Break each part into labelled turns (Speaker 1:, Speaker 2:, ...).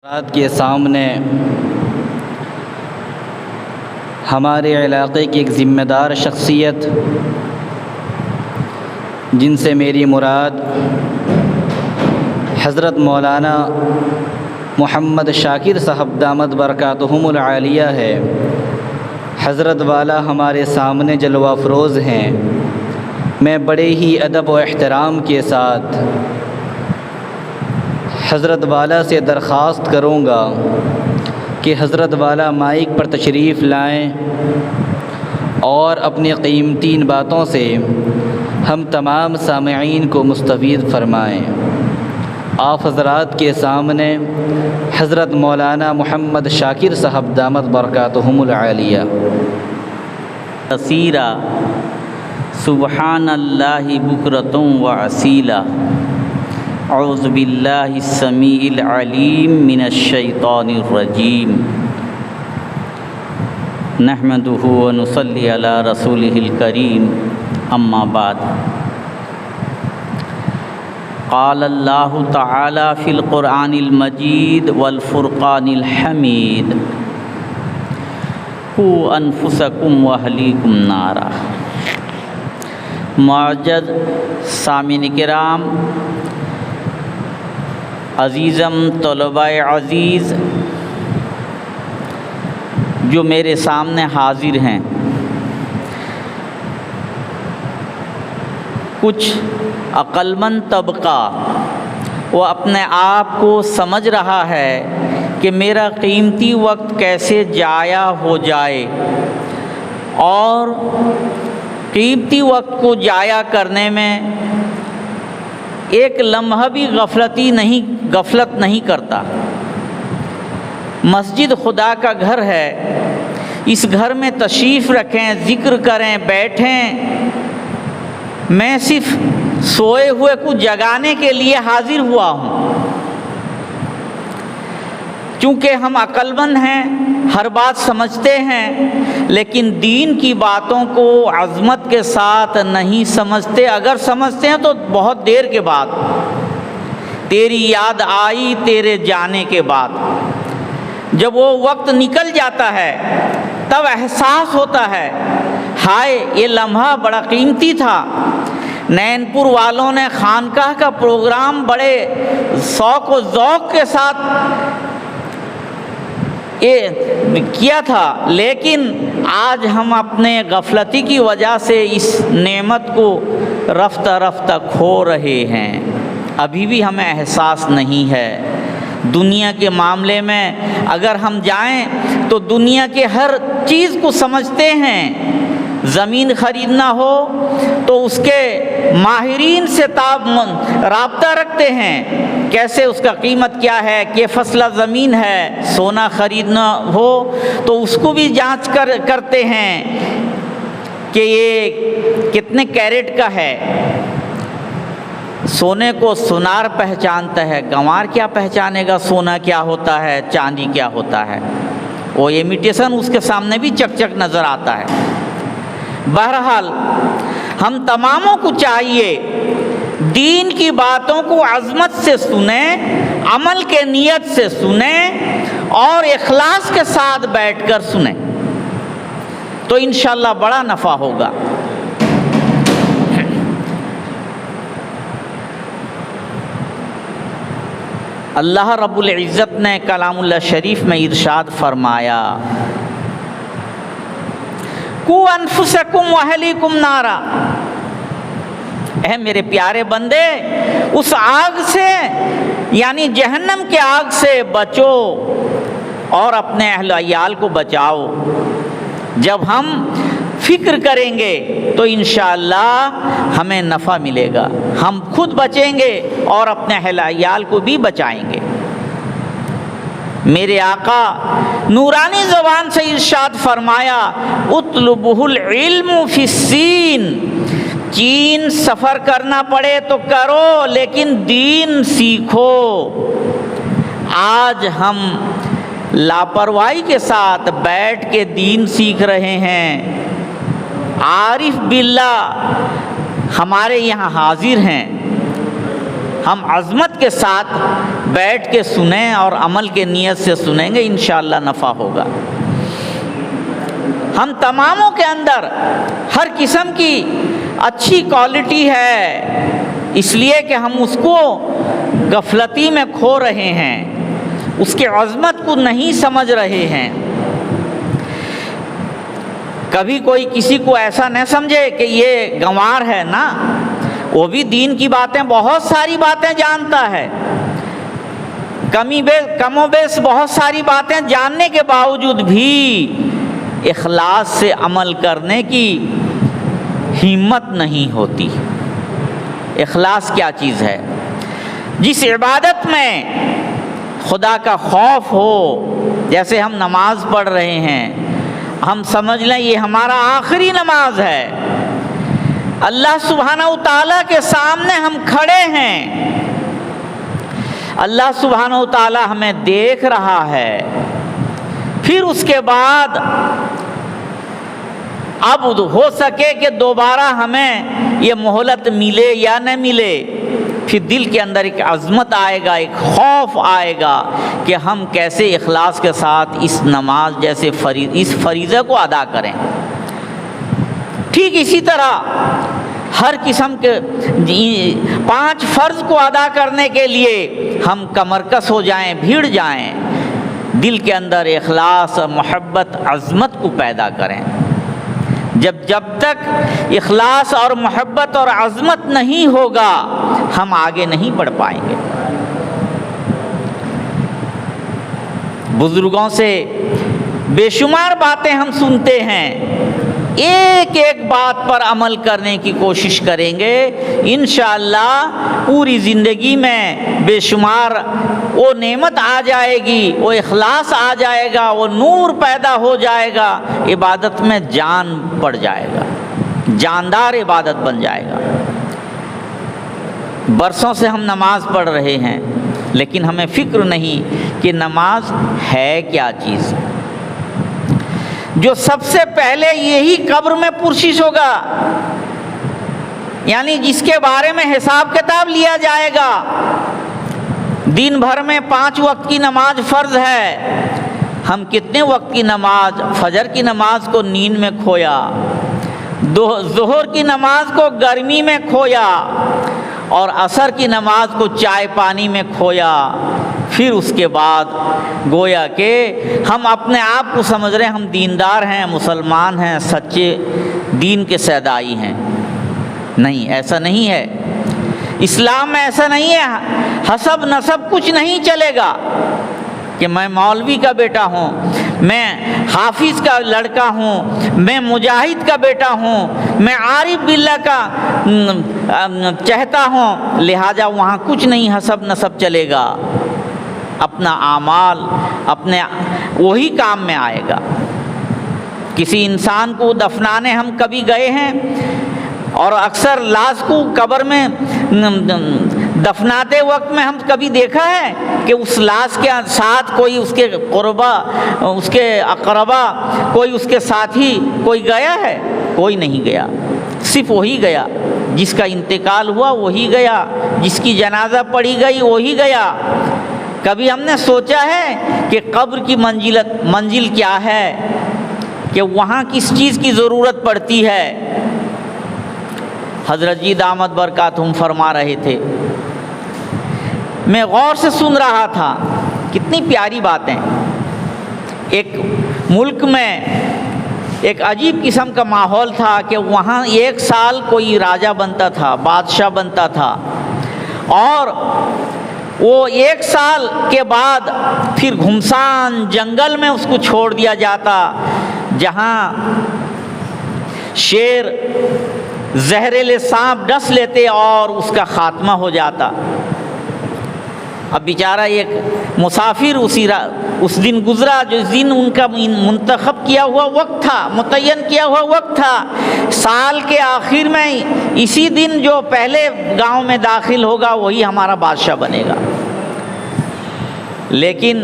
Speaker 1: رات کے سامنے ہمارے علاقے کی ایک ذمہ دار شخصیت جن سے میری مراد حضرت مولانا محمد شاکر صاحب دامت برکاتہم العالیہ ہے، حضرت والا ہمارے سامنے جلوہ افروز ہیں۔ میں بڑے ہی ادب و احترام کے ساتھ حضرت والا سے درخواست کروں گا کہ حضرت والا مائک پر تشریف لائیں اور اپنی قیمتی باتوں سے ہم تمام سامعین کو مستفید فرمائیں۔ آپ حضرات کے سامنے حضرت مولانا محمد شاکر صاحب دامت برکاتہم العالیہ۔
Speaker 2: کثیرا سبحان اللہ بکرۃ و اصیلا، اعوذ باللہ السمیع العلیم من الشیطان الرجیم، نحمدہ و نصلی علی رسولہ الکریم، اما بعد۔ قال اللہ تعالی فی القرآن المجید والفرقان الحمید، قوا انفسکم واہلیکم نارا۔ معزز سامعین کرام، عزیزم طلباء عزیز جو میرے سامنے حاضر ہیں، کچھ عقل مند طبقہ وہ اپنے آپ کو سمجھ رہا ہے کہ میرا قیمتی وقت کیسے ضائع ہو جائے، اور قیمتی وقت کو ضائع کرنے میں ایک لمحہ بھی غفلت نہیں کرتا۔ مسجد خدا کا گھر ہے، اس گھر میں تشریف رکھیں، ذکر کریں، بیٹھیں۔ میں صرف سوئے ہوئے کو جگانے کے لیے حاضر ہوا ہوں، چونکہ ہم عقل مند ہیں، ہر بات سمجھتے ہیں، لیکن دین کی باتوں کو عظمت کے ساتھ نہیں سمجھتے۔ اگر سمجھتے ہیں تو بہت دیر کے بعد، تیری یاد آئی تیرے جانے کے بعد۔ جب وہ وقت نکل جاتا ہے تب احساس ہوتا ہے، ہائے یہ لمحہ بڑا قیمتی تھا۔ نین پور والوں نے خانقاہ کا پروگرام بڑے شوق و ذوق کے ساتھ کیا تھا، لیکن آج ہم اپنے غفلتی کی وجہ سے اس نعمت کو رفتہ رفتہ کھو رہے ہیں، ابھی بھی ہمیں احساس نہیں ہے۔ دنیا کے معاملے میں اگر ہم جائیں تو دنیا کے ہر چیز کو سمجھتے ہیں۔ زمین خریدنا ہو تو اس کے ماہرین سے رابطہ رکھتے ہیں، کیسے اس کا قیمت کیا ہے، کہ فصلہ زمین ہے۔ سونا خریدنا ہو تو اس کو بھی جانچ کرتے ہیں کہ یہ کتنے کیرٹ کا ہے۔ سونے کو سونار پہچانتا ہے، گنوار کیا پہچانے گا سونا کیا ہوتا ہے، چاندی کیا ہوتا ہے؟ وہ امیٹیشن اس کے سامنے بھی چک چک نظر آتا ہے۔ بہرحال ہم تماموں کو چاہیے دین کی باتوں کو عظمت سے سنیں، عمل کے نیت سے سنیں اور اخلاص کے ساتھ بیٹھ کر سنیں، تو انشاءاللہ بڑا نفع ہوگا۔ اللہ رب العزت نے کلام اللہ شریف میں ارشاد فرمایا، قوا انفسکم واہلیکم نارا۔ اے میرے پیارے بندے، اس آگ سے یعنی جہنم کے آگ سے بچو اور اپنے اہل عیال کو بچاؤ۔ جب ہم فکر کریں گے تو انشاءاللہ ہمیں نفع ملے گا، ہم خود بچیں گے اور اپنے اہل عیال کو بھی بچائیں گے۔ میرے آقا نورانی زبان سے ارشاد فرمایا، اطلبہ العلم فی السین۔ چین سفر کرنا پڑے تو کرو، لیکن دین سیکھو۔ آج ہم لاپرواہی کے ساتھ بیٹھ کے دین سیکھ رہے ہیں۔ عارف باللہ ہمارے یہاں حاضر ہیں، ہم عظمت کے ساتھ بیٹھ کے سنیں اور عمل کے نیت سے سنیں گے، انشاءاللہ نفع ہوگا۔ ہم تماموں کے اندر ہر قسم کی اچھی کوالٹی ہے، اس لیے کہ ہم اس کو غفلتی میں کھو رہے ہیں، اس کے عظمت کو نہیں سمجھ رہے ہیں۔ کبھی کوئی کسی کو ایسا نہ سمجھے کہ یہ گنوار ہے، نا، وہ بھی دین کی باتیں، بہت ساری باتیں جانتا ہے، کم و بیش بہت ساری باتیں جاننے کے باوجود بھی اخلاص سے عمل کرنے کی ہمت نہیں ہوتی۔ اخلاص کیا چیز ہے؟ جس عبادت میں خدا کا خوف ہو، جیسے ہم نماز پڑھ رہے ہیں، ہم سمجھ لیں یہ ہمارا آخری نماز ہے، اللہ سبحانہ و تعالیٰ کے سامنے ہم کھڑے ہیں، اللہ سبحانہ و تعالیٰ ہمیں دیکھ رہا ہے، پھر اس کے بعد اب ہو سکے کہ دوبارہ ہمیں یہ مہلت ملے یا نہ ملے، پھر دل کے اندر ایک عظمت آئے گا، ایک خوف آئے گا کہ ہم کیسے اخلاص کے ساتھ اس نماز جیسے اس فریضہ کو ادا کریں۔ ٹھیک اسی طرح ہر قسم کے 5 فرض کو ادا کرنے کے لیے ہم کمرکس ہو جائیں، بھیڑ جائیں، دل کے اندر اخلاص، محبت، عظمت کو پیدا کریں۔ جب تک اخلاص اور محبت اور عظمت نہیں ہوگا، ہم آگے نہیں بڑھ پائیں گے۔ بزرگوں سے بے شمار باتیں ہم سنتے ہیں، ایک ایک بات پر عمل کرنے کی کوشش کریں گے، انشاءاللہ پوری زندگی میں بے شمار وہ نعمت آ جائے گی، وہ اخلاص آ جائے گا، وہ نور پیدا ہو جائے گا، عبادت میں جان پڑ جائے گا، جاندار عبادت بن جائے گا۔ برسوں سے ہم نماز پڑھ رہے ہیں، لیکن ہمیں فکر نہیں کہ نماز ہے کیا چیز۔ جو سب سے پہلے یہی قبر میں پرسش ہوگا، یعنی جس کے بارے میں حساب کتاب لیا جائے گا۔ دن بھر میں 5 وقت کی نماز فرض ہے، ہم کتنے وقت کی نماز، فجر کی نماز کو نیند میں کھویا، ظہر کی نماز کو گرمی میں کھویا، اور عصر کی نماز کو چائے پانی میں کھویا۔ پھر اس کے بعد گویا کہ ہم اپنے آپ کو سمجھ رہے ہیں ہم دیندار ہیں، مسلمان ہیں، سچے دین کے سیدائی ہیں۔ نہیں، ایسا نہیں ہے۔ اسلام میں ایسا نہیں ہے، حسب نسب کچھ نہیں چلے گا کہ میں مولوی کا بیٹا ہوں، میں حافظ کا لڑکا ہوں، میں مجاہد کا بیٹا ہوں، میں عارف باللہ کا چہتا ہوں، لہٰذا وہاں کچھ نہیں حسب نسب چلے گا۔ اپنا اعمال اپنے وہی کام میں آئے گا۔ کسی انسان کو دفنانے ہم کبھی گئے ہیں، اور اکثر لاش کو قبر میں دفناتے وقت میں ہم کبھی دیکھا ہے کہ اس لاش کے ساتھ کوئی اس کے قربا، اس کے اقربا، کوئی اس کے ساتھی کوئی گیا ہے؟ کوئی نہیں گیا، صرف وہی گیا جس کا انتقال ہوا، وہی گیا جس کی جنازہ پڑھی گئی، وہی گیا۔ کبھی ہم نے سوچا ہے کہ قبر کی منزل کیا ہے، کہ وہاں کس چیز کی ضرورت پڑتی ہے؟ حضرت جی دامت برکاتہم فرما رہے تھے، میں غور سے سن رہا تھا، کتنی پیاری باتیں۔ ایک ملک میں ایک عجیب قسم کا ماحول تھا کہ وہاں 1 سال کوئی راجہ بنتا تھا، بادشاہ بنتا تھا، اور وہ 1 سال کے بعد پھر گھمسان جنگل میں اس کو چھوڑ دیا جاتا، جہاں شیر زہریلے سانپ ڈس لیتے اور اس کا خاتمہ ہو جاتا۔ اب بیچارہ ایک مسافر اس دن گزرا، جو دن ان کا منتخب کیا ہوا وقت تھا، متعین کیا ہوا وقت تھا، سال کے آخر میں اسی دن جو پہلے گاؤں میں داخل ہوگا وہی ہمارا بادشاہ بنے گا۔ لیکن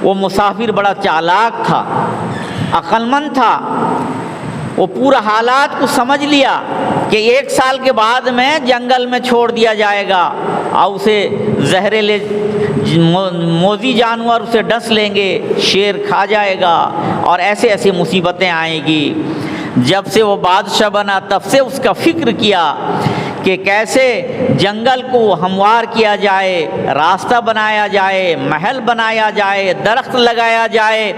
Speaker 2: وہ مسافر بڑا چالاک تھا، عقل مند تھا، وہ پورا حالات کو سمجھ لیا کہ 1 سال کے بعد میں جنگل میں چھوڑ دیا جائے گا، اور اسے زہریلے موذی جانور اسے ڈس لیں گے، شیر کھا جائے گا، اور ایسے ایسی مصیبتیں آئیں گی۔ جب سے وہ بادشاہ بنا تب سے اس کا فکر کیا کہ کیسے جنگل کو ہموار کیا جائے، راستہ بنایا جائے، محل بنایا جائے، درخت لگایا جائے،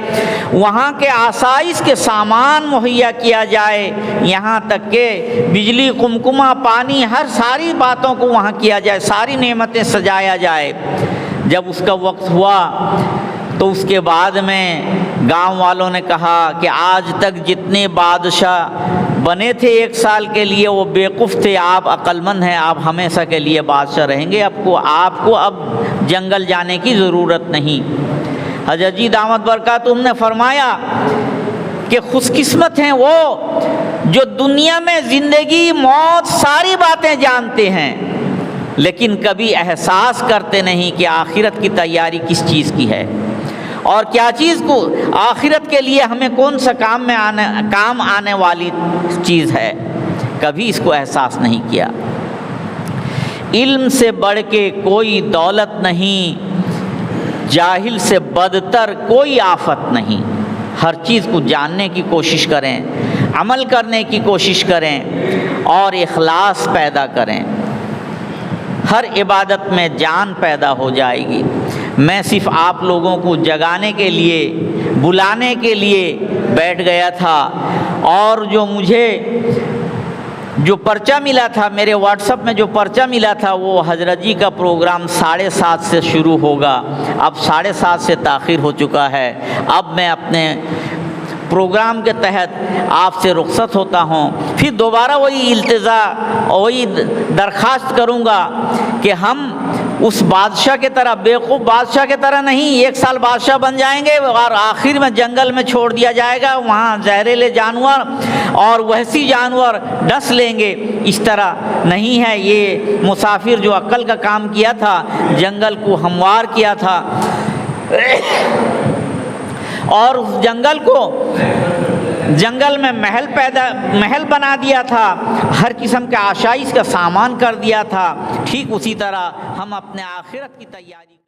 Speaker 2: وہاں کے آسائش کے سامان مہیا کیا جائے، یہاں تک کہ بجلی، قمقمہ، پانی، ہر ساری باتوں کو وہاں کیا جائے، ساری نعمتیں سجایا جائے۔ جب اس کا وقت ہوا تو اس کے بعد میں گاؤں والوں نے کہا کہ آج تک جتنے بادشاہ بنے تھے 1 سال کے لیے وہ بیوقوف تھے، آپ عقل مند ہیں، آپ ہمیشہ کے لیے بادشاہ رہیں گے، آپ کو اب جنگل جانے کی ضرورت نہیں۔ حضرت جی دامت برکاتہم نے فرمایا کہ خوش قسمت ہیں وہ جو دنیا میں زندگی، موت، ساری باتیں جانتے ہیں، لیکن کبھی احساس کرتے نہیں کہ آخرت کی تیاری کس چیز کی ہے، اور کیا چیز کو آخرت کے لیے ہمیں کون سا کام آنے والی چیز ہے، کبھی اس کو احساس نہیں کیا۔ علم سے بڑھ کے کوئی دولت نہیں، جاہل سے بدتر کوئی آفت نہیں۔ ہر چیز کو جاننے کی کوشش کریں، عمل کرنے کی کوشش کریں، اور اخلاص پیدا کریں، ہر عبادت میں جان پیدا ہو جائے گی۔ میں صرف آپ لوگوں کو جگانے کے لیے، بلانے کے لیے بیٹھ گیا تھا، اور مجھے جو پرچہ ملا تھا، میرے واٹس ایپ میں جو پرچہ ملا تھا، وہ حضرت جی کا پروگرام 7:30 سے شروع ہوگا، اب 7:30 سے تاخیر ہو چکا ہے۔ اب میں اپنے پروگرام کے تحت آپ سے رخصت ہوتا ہوں، پھر دوبارہ وہی التجا، وہی درخواست کروں گا کہ ہم اس بادشاہ کے طرح، بیوقوف بادشاہ کے طرح نہیں 1 سال بادشاہ بن جائیں گے اور آخر میں جنگل میں چھوڑ دیا جائے گا، وہاں زہریلے جانور اور وحشی جانور ڈس لیں گے، اس طرح نہیں ہے۔ یہ مسافر جو عقل کا کام کیا تھا، جنگل کو ہموار کیا تھا، اور اس جنگل میں محل بنا دیا تھا، ہر قسم کے آسائش کا سامان کر دیا تھا، ٹھیک اسی طرح ہم اپنے آخرت کی تیاری